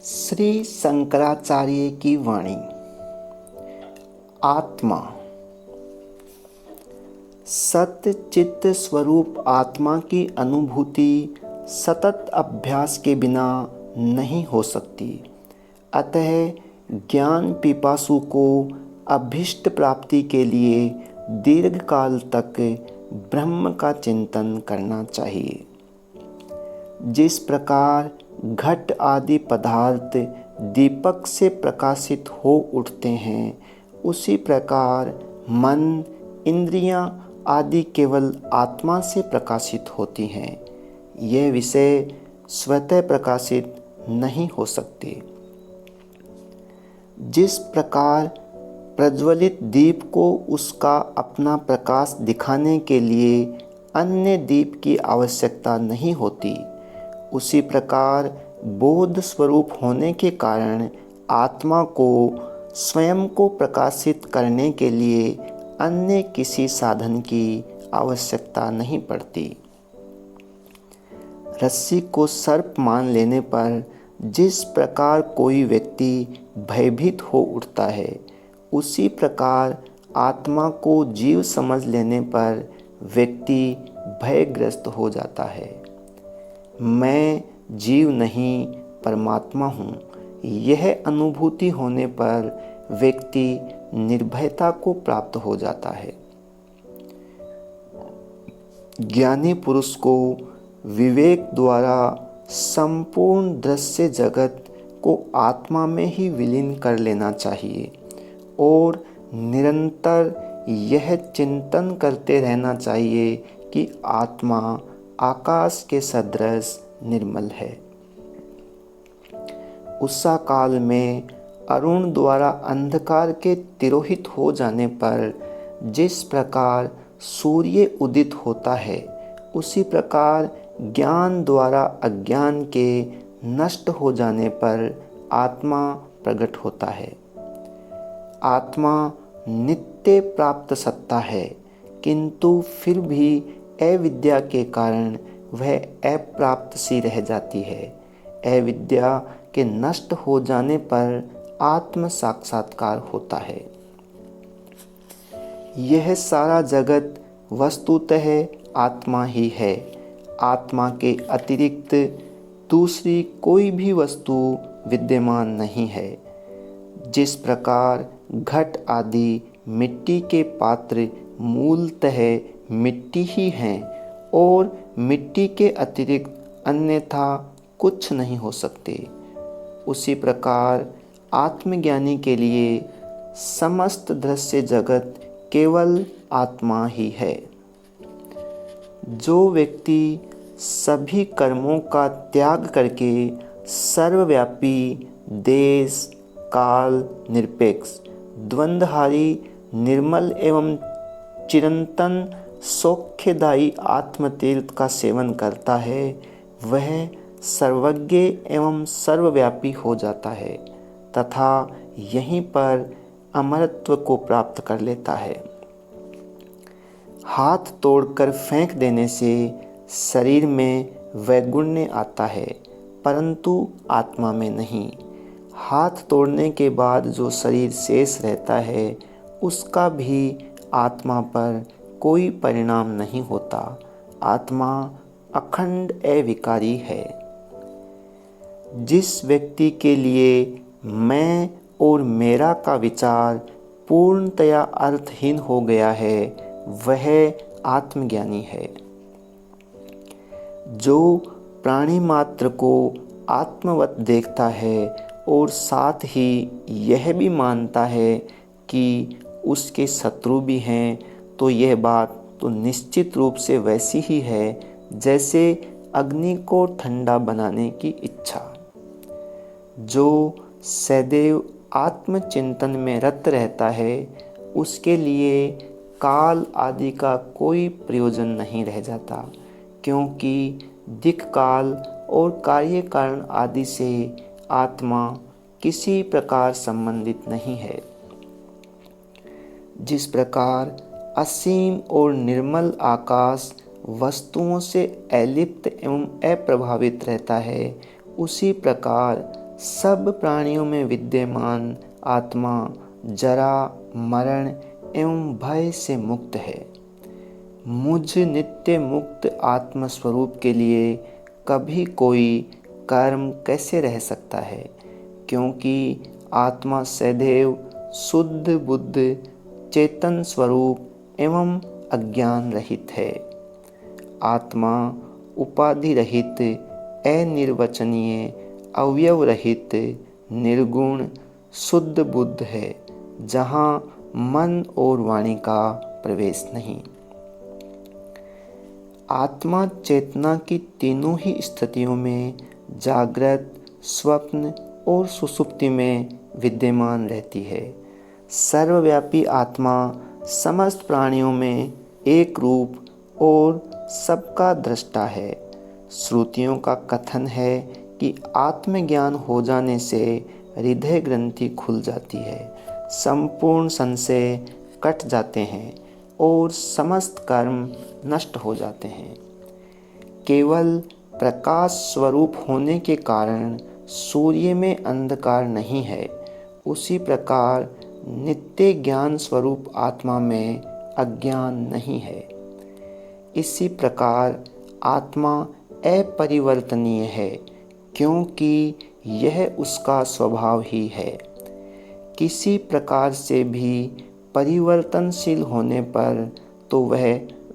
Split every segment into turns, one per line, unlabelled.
श्री शंकराचार्य की वाणी। आत्मा सत्य चित्त स्वरूप आत्मा की अनुभूति सतत अभ्यास के बिना नहीं हो सकती। अतः ज्ञान पिपासु को अभीष्ट प्राप्ति के लिए दीर्घकाल तक ब्रह्म का चिंतन करना चाहिए। जिस प्रकार घट आदि पदार्थ दीपक से प्रकाशित हो उठते हैं, उसी प्रकार मन, इंद्रियां आदि केवल आत्मा से प्रकाशित होती हैं। यह विषय स्वतः प्रकाशित नहीं हो सकते। जिस प्रकार प्रज्वलित दीप को उसका अपना प्रकाश दिखाने के लिए अन्य दीप की आवश्यकता नहीं होती, उसी प्रकार बोध स्वरूप होने के कारण आत्मा को स्वयं को प्रकाशित करने के लिए अन्य किसी साधन की आवश्यकता नहीं पड़ती। रस्सी को सर्प मान लेने पर जिस प्रकार कोई व्यक्ति भयभीत हो उठता है, उसी प्रकार आत्मा को जीव समझ लेने पर व्यक्ति भयग्रस्त हो जाता है। मैं जीव नहीं परमात्मा हूँ, यह अनुभूति होने पर व्यक्ति निर्भयता को प्राप्त हो जाता है। ज्ञानी पुरुष को विवेक द्वारा संपूर्ण दृश्य जगत को आत्मा में ही विलीन कर लेना चाहिए और निरंतर यह चिंतन करते रहना चाहिए कि आत्मा आकाश के सदृश निर्मल है। उषा काल में अरुण द्वारा अंधकार के तिरोहित हो जाने पर जिस प्रकार सूर्य उदित होता है, उसी प्रकार ज्ञान द्वारा अज्ञान के नष्ट हो जाने पर आत्मा प्रकट होता है। आत्मा नित्य प्राप्त सत्ता है, किंतु फिर भी अविद्या के कारण वह अप्राप्त सी रह जाती है। अविद्या के नष्ट हो जाने पर आत्म साक्षात्कार होता है। यह सारा जगत वस्तुतः आत्मा ही है। आत्मा के अतिरिक्त दूसरी कोई भी वस्तु विद्यमान नहीं है। जिस प्रकार घट आदि मिट्टी के पात्र मूलतः मिट्टी ही हैं और मिट्टी के अतिरिक्त अन्यथा कुछ नहीं हो सकते, उसी प्रकार आत्मज्ञानी के लिए समस्त दृश्य जगत केवल आत्मा ही है। जो व्यक्ति सभी कर्मों का त्याग करके सर्वव्यापी, देश काल निरपेक्ष, द्वंद्वहारी, निर्मल एवं चिरंतन सौख्यदायी आत्मतीर्थ का सेवन करता है, वह सर्वज्ञ एवं सर्वव्यापी हो जाता है तथा यहीं पर अमरत्व को प्राप्त कर लेता है। हाथ तोड़कर फेंक देने से शरीर में वैगुण्य आता है, परंतु आत्मा में नहीं। हाथ तोड़ने के बाद जो शरीर शेष रहता है, उसका भी आत्मा पर कोई परिणाम नहीं होता। आत्मा अखंड अविकारी है। जिस व्यक्ति के लिए मैं और मेरा का विचार पूर्णतया अर्थहीन हो गया है, वह आत्मज्ञानी है। जो प्राणी मात्र को आत्मवत देखता है और साथ ही यह भी मानता है कि उसके शत्रु भी हैं, तो यह बात तो निश्चित रूप से वैसी ही है जैसे अग्नि को ठंडा बनाने की इच्छा। जो सदैव आत्मचिंतन में रत रहता है, उसके लिए काल आदि का कोई प्रयोजन नहीं रह जाता, क्योंकि दिक् काल और कार्य कारण आदि से आत्मा किसी प्रकार संबंधित नहीं है। जिस प्रकार असीम और निर्मल आकाश वस्तुओं से अलिप्त एवं अप्रभावित रहता है, उसी प्रकार सब प्राणियों में विद्यमान आत्मा जरा, मरण एवं भय से मुक्त है। मुझ नित्य मुक्त आत्मस्वरूप के लिए कभी कोई कर्म कैसे रह सकता है, क्योंकि आत्मा सदैव शुद्ध बुद्ध चेतन स्वरूप एवं अज्ञान रहित है। आत्मा उपाधि रहित, अनिर्वचनीय, अवयव रहित, निर्गुण, शुद्ध बुद्ध है, जहाँ मन और वाणी का प्रवेश नहीं। आत्मा चेतना की तीनों ही स्थितियों में जागृत, स्वप्न और सुषुप्ति में विद्यमान रहती है। सर्वव्यापी आत्मा समस्त प्राणियों में एक रूप और सबका दृष्टा है। श्रुतियों का कथन है कि आत्मज्ञान हो जाने से हृदय ग्रंथि खुल जाती है, संपूर्ण संशय कट जाते हैं और समस्त कर्म नष्ट हो जाते हैं। केवल प्रकाश स्वरूप होने के कारण सूर्य में अंधकार नहीं है, उसी प्रकार नित्य ज्ञान स्वरूप आत्मा में अज्ञान नहीं है। इसी प्रकार आत्मा अपरिवर्तनीय है, क्योंकि यह उसका स्वभाव ही है। किसी प्रकार से भी परिवर्तनशील होने पर तो वह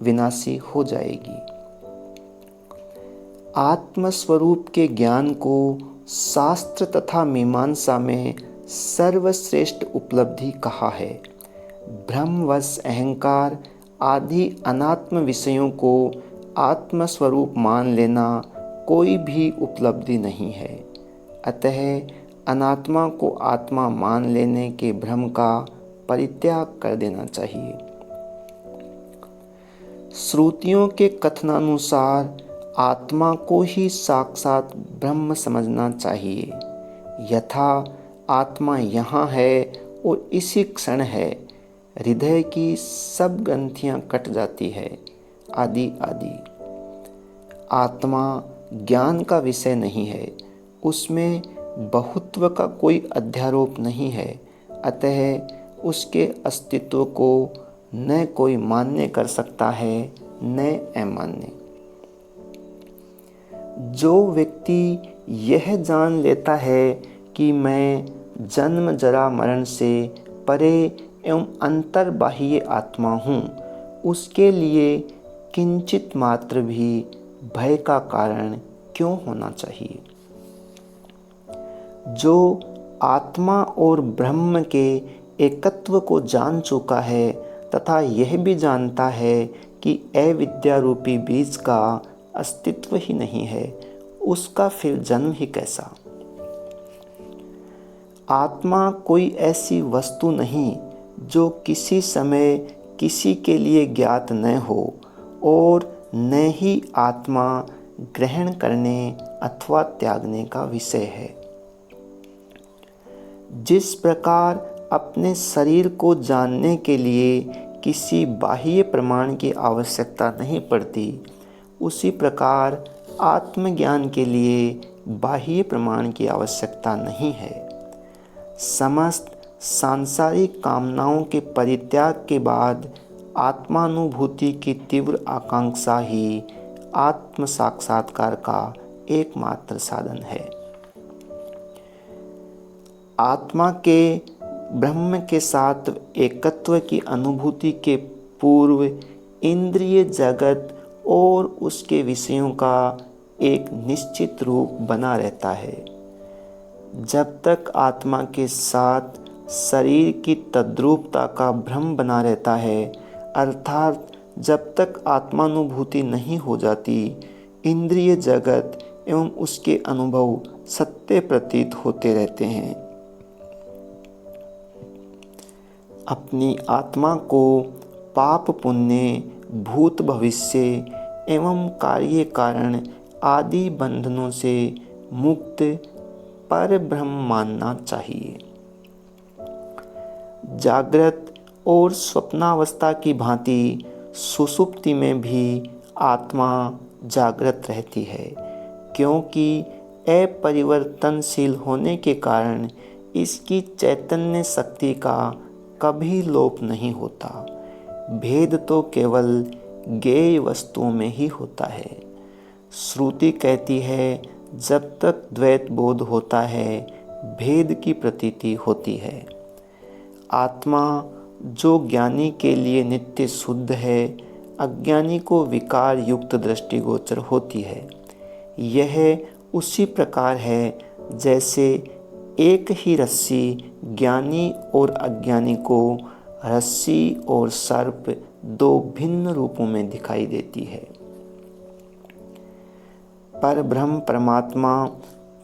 विनाशी हो जाएगी। आत्मस्वरूप के ज्ञान को शास्त्र तथा मीमांसा में सर्वश्रेष्ठ उपलब्धि कहा है। ब्रह्मवश अहंकार आदि अनात्म विषयों को आत्मस्वरूप मान लेना कोई भी उपलब्धि नहीं है। अतः अनात्मा को आत्मा मान लेने के भ्रम का परित्याग कर देना चाहिए। श्रुतियों के कथनानुसार आत्मा को ही साक्षात ब्रह्म समझना चाहिए। यथा आत्मा यहाँ है और इसी क्षण है, हृदय की सब ग्रंथियाँ कट जाती है, आदि आदि। आत्मा ज्ञान का विषय नहीं है, उसमें बहुत्व का कोई अध्यारोप नहीं है, अतः उसके अस्तित्व को न कोई मान्य कर सकता है न अमान्य। जो व्यक्ति यह जान लेता है कि मैं जन्म जरा मरण से परे एवं अंतर्बाह्य आत्मा हूँ, उसके लिए किंचित मात्र भी भय का कारण क्यों होना चाहिए। जो आत्मा और ब्रह्म के एकत्व को जान चुका है तथा यह भी जानता है कि अविद्या रूपी बीज का अस्तित्व ही नहीं है, उसका फिर जन्म ही कैसा। आत्मा कोई ऐसी वस्तु नहीं जो किसी समय किसी के लिए ज्ञात न हो और न ही आत्मा ग्रहण करने अथवा त्यागने का विषय है। जिस प्रकार अपने शरीर को जानने के लिए किसी बाह्य प्रमाण की आवश्यकता नहीं पड़ती, उसी प्रकार आत्मज्ञान के लिए बाह्य प्रमाण की आवश्यकता नहीं है। समस्त सांसारिक कामनाओं के परित्याग के बाद आत्मानुभूति की तीव्र आकांक्षा ही आत्म साक्षात्कार का एकमात्र साधन है। आत्मा के ब्रह्म के साथ एकत्व की अनुभूति के पूर्व इंद्रिय जगत और उसके विषयों का एक निश्चित रूप बना रहता है। जब तक आत्मा के साथ शरीर की तद्रूपता का भ्रम बना रहता है, अर्थात जब तक आत्मानुभूति नहीं हो जाती, इंद्रिय जगत एवं उसके अनुभव सत्य प्रतीत होते रहते हैं। अपनी आत्मा को पाप पुण्य, भूत भविष्य एवं कार्य कारण आदि बंधनों से मुक्त पर ब्रह्म मानना चाहिए। जागृत और स्वप्नावस्था की भांति सुषुप्ति में भी आत्मा जागृत रहती है, क्योंकि अपरिवर्तनशील होने के कारण इसकी चैतन्य शक्ति का कभी लोप नहीं होता। भेद तो केवल ज्ञेय वस्तुओं में ही होता है। श्रुति कहती है जब तक द्वैत बोध होता है भेद की प्रतीति होती है। आत्मा जो ज्ञानी के लिए नित्य शुद्ध है, अज्ञानी को विकार युक्त दृष्टिगोचर होती है। यह उसी प्रकार है जैसे एक ही रस्सी ज्ञानी और अज्ञानी को रस्सी और सर्प दो भिन्न रूपों में दिखाई देती है। परब्रह्म परमात्मा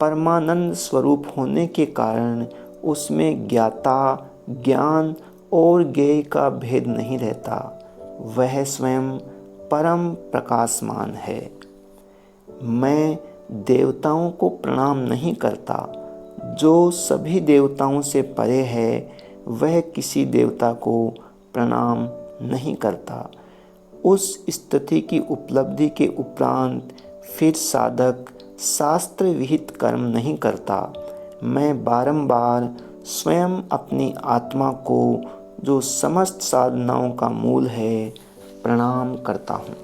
परमानंद स्वरूप होने के कारण उसमें ज्ञाता, ज्ञान और ज्ञेय का भेद नहीं रहता। वह स्वयं परम प्रकाशमान है। मैं देवताओं को प्रणाम नहीं करता। जो सभी देवताओं से परे है वह किसी देवता को प्रणाम नहीं करता। उस स्थिति की उपलब्धि के उपरांत फिर साधक शास्त्र विहित कर्म नहीं करता। मैं बारंबार स्वयं अपनी आत्मा को, जो समस्त साधनाओं का मूल है, प्रणाम करता हूँ।